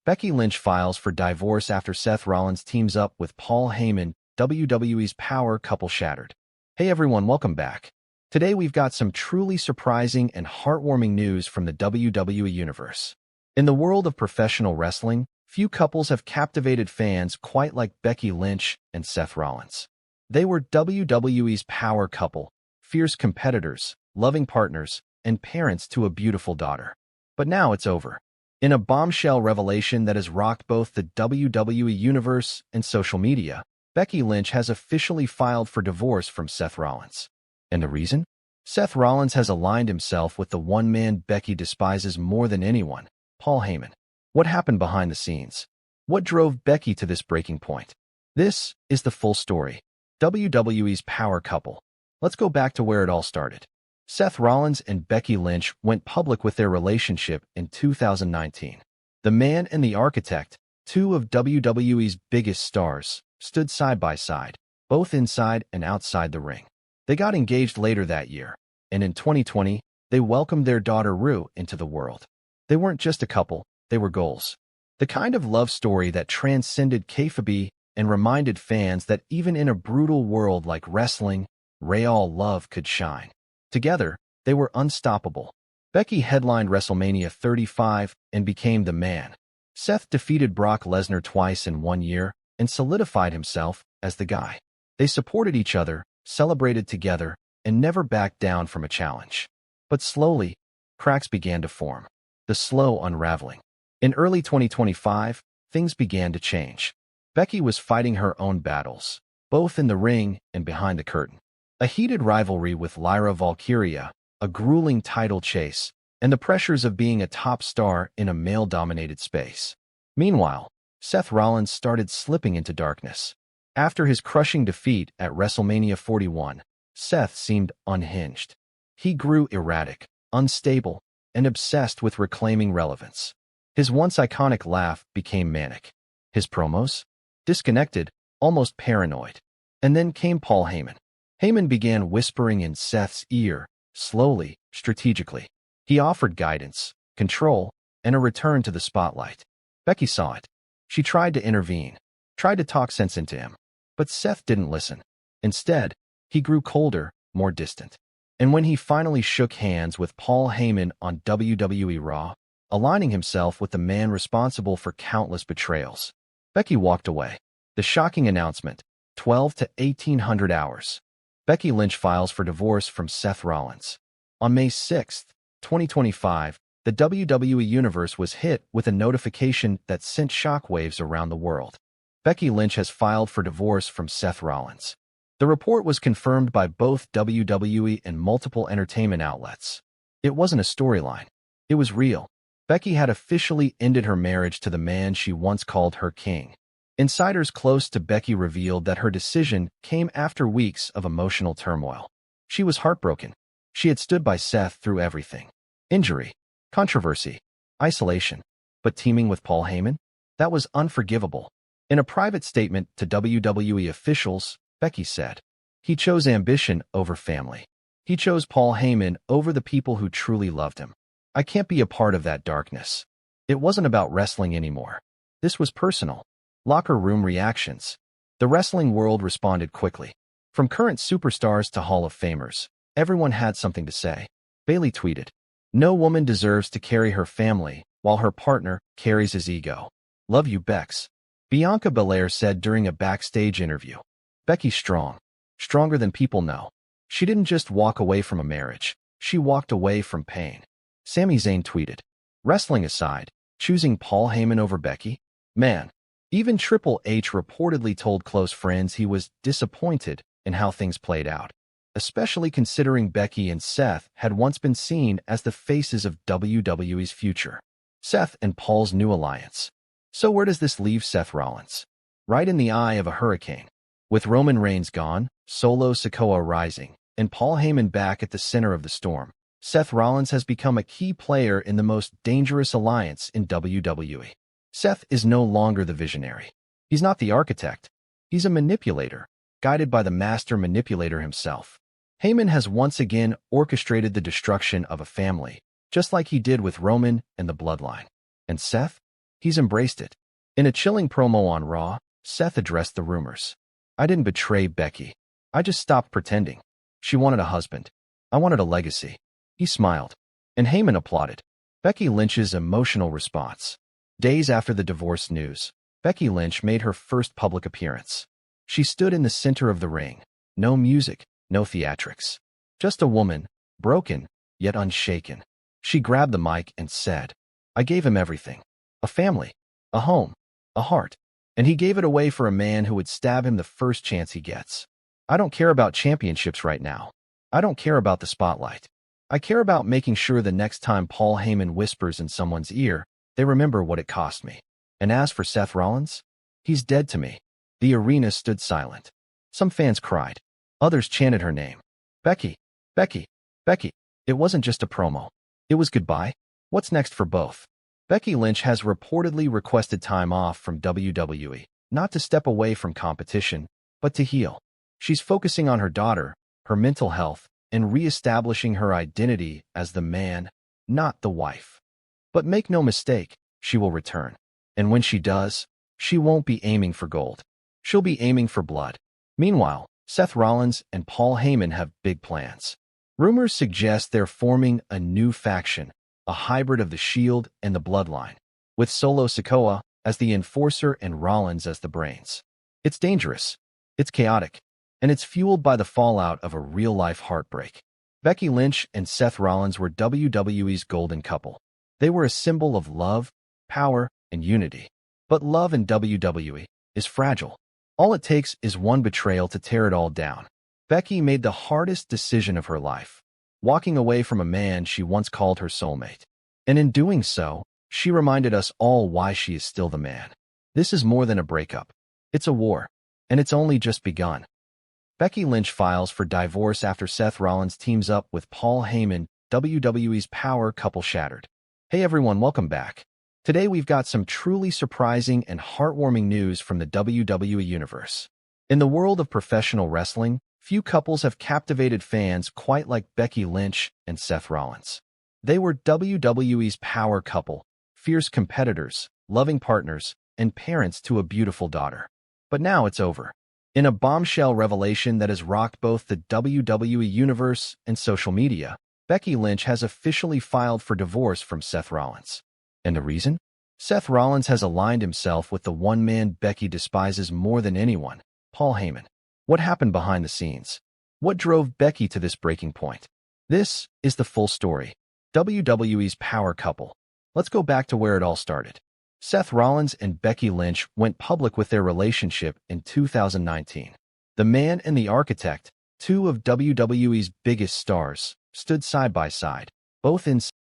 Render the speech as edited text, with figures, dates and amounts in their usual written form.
Becky Lynch files for divorce after Seth Rollins teams up with Paul Heyman, WWE's power couple shattered. Hey everyone, welcome back. Today we've got some truly surprising and heartwarming news from the WWE Universe. In the world of professional wrestling, few couples have captivated fans quite like Becky Lynch and Seth Rollins. They were WWE's power couple, fierce competitors, loving partners, and parents to a beautiful daughter. But now it's over. In a bombshell revelation that has rocked both the WWE Universe and social media, Becky Lynch has officially filed for divorce from Seth Rollins. And the reason? Seth Rollins has aligned himself with the one man Becky despises more than anyone, Paul Heyman. What happened behind the scenes? What drove Becky to this breaking point? This is the full story. WWE's power couple. Let's go back to where it all started. Seth Rollins and Becky Lynch went public with their relationship in 2019. The man and the architect, two of WWE's biggest stars, stood side by side, both inside and outside the ring. They got engaged later that year, and in 2020, they welcomed their daughter Rue into the world. They weren't just a couple, they were goals. The kind of love story that transcended kayfabe and reminded fans that even in a brutal world like wrestling, real love could shine. Together, they were unstoppable. Becky headlined WrestleMania 35 and became the man. Seth defeated Brock Lesnar twice in 1 year and solidified himself as the guy. They supported each other, celebrated together, and never backed down from a challenge. But slowly, cracks began to form. The slow unraveling. In early 2025, things began to change. Becky was fighting her own battles, both in the ring and behind the curtain. A heated rivalry with Lyra Valkyria, a grueling title chase, and the pressures of being a top star in a male-dominated space. Meanwhile, Seth Rollins started slipping into darkness. After his crushing defeat at WrestleMania 41, Seth seemed unhinged. He grew erratic, unstable, and obsessed with reclaiming relevance. His once iconic laugh became manic. His promos? Disconnected, almost paranoid. And then came Paul Heyman. Heyman began whispering in Seth's ear, slowly, strategically. He offered guidance, control, and a return to the spotlight. Becky saw it. She tried to intervene, tried to talk sense into him. But Seth didn't listen. Instead, he grew colder, more distant. And when he finally shook hands with Paul Heyman on WWE Raw, aligning himself with the man responsible for countless betrayals, Becky walked away. The shocking announcement, 12 to 1800 hours. Becky Lynch files for divorce from Seth Rollins. On May 6, 2025, the WWE Universe was hit with a notification that sent shockwaves around the world. Becky Lynch has filed for divorce from Seth Rollins. The report was confirmed by both WWE and multiple entertainment outlets. It wasn't a storyline. It was real. Becky had officially ended her marriage to the man she once called her king. Insiders close to Becky revealed that her decision came after weeks of emotional turmoil. She was heartbroken. She had stood by Seth through everything. Injury, controversy, isolation. But teaming with Paul Heyman? That was unforgivable. In a private statement to WWE officials, Becky said, "He chose ambition over family. He chose Paul Heyman over the people who truly loved him. I can't be a part of that darkness." It wasn't about wrestling anymore. This was personal. Locker room reactions. The wrestling world responded quickly. From current superstars to Hall of Famers, everyone had something to say. Bayley tweeted, "No woman deserves to carry her family while her partner carries his ego. Love you, Bex." Bianca Belair said during a backstage interview, "Becky's strong. Stronger than people know. She didn't just walk away from a marriage. She walked away from pain." Sami Zayn tweeted, "Wrestling aside, choosing Paul Heyman over Becky? Man." Even Triple H reportedly told close friends he was disappointed in how things played out, especially considering Becky and Seth had once been seen as the faces of WWE's future. Seth and Paul's new alliance. So where does this leave Seth Rollins? Right in the eye of a hurricane. With Roman Reigns gone, Solo Sikoa rising, and Paul Heyman back at the center of the storm, Seth Rollins has become a key player in the most dangerous alliance in WWE. Seth is no longer the visionary. He's not the architect. He's a manipulator, guided by the master manipulator himself. Heyman has once again orchestrated the destruction of a family, just like he did with Roman and the bloodline. And Seth? He's embraced it. In a chilling promo on Raw, Seth addressed the rumors. I didn't betray Becky. I just stopped pretending. She wanted a husband. I wanted a legacy. He smiled. And Heyman applauded. Becky Lynch's emotional response. Days after the divorce news, Becky Lynch made her first public appearance. She stood in the center of the ring. No music, no theatrics. Just a woman, broken, yet unshaken. She grabbed the mic and said, I gave him everything. A family, a home, a heart. And he gave it away for a man who would stab him the first chance he gets. I don't care about championships right now. I don't care about the spotlight. I care about making sure the next time Paul Heyman whispers in someone's ear, they remember what it cost me. And as for Seth Rollins, he's dead to me. The arena stood silent. Some fans cried. Others chanted her name. Becky, Becky, Becky. It wasn't just a promo. It was goodbye. What's next for both? Becky Lynch has reportedly requested time off from WWE, not to step away from competition, but to heal. She's focusing on her daughter, her mental health, and re-establishing her identity as the man, not the wife. But make no mistake, she will return. And when she does, she won't be aiming for gold. She'll be aiming for blood. Meanwhile, Seth Rollins and Paul Heyman have big plans. Rumors suggest they're forming a new faction, a hybrid of the Shield and the Bloodline, with Solo Sikoa as the enforcer and Rollins as the brains. It's dangerous, it's chaotic, and it's fueled by the fallout of a real-life heartbreak. Becky Lynch and Seth Rollins were WWE's golden couple. They were a symbol of love, power, and unity. But love in WWE is fragile. All it takes is one betrayal to tear it all down. Becky made the hardest decision of her life, walking away from a man she once called her soulmate. And in doing so, she reminded us all why she is still the man. This is more than a breakup. It's a war, and it's only just begun. Becky Lynch files for divorce after Seth Rollins teams up with Paul Heyman, WWE's power couple shattered. Hey everyone, welcome back. Today we've got some truly surprising and heartwarming news from the WWE Universe. In the world of professional wrestling, few couples have captivated fans quite like Becky Lynch and Seth Rollins. They were WWE's power couple, fierce competitors, loving partners, and parents to a beautiful daughter. But now it's over. In a bombshell revelation that has rocked both the WWE Universe and social media, Becky Lynch has officially filed for divorce from Seth Rollins. And the reason? Seth Rollins has aligned himself with the one man Becky despises more than anyone, Paul Heyman. What happened behind the scenes? What drove Becky to this breaking point? This is the full story. WWE's power couple. Let's go back to where it all started. Seth Rollins and Becky Lynch went public with their relationship in 2019. The man and the architect, two of WWE's biggest stars, stood side by side, both in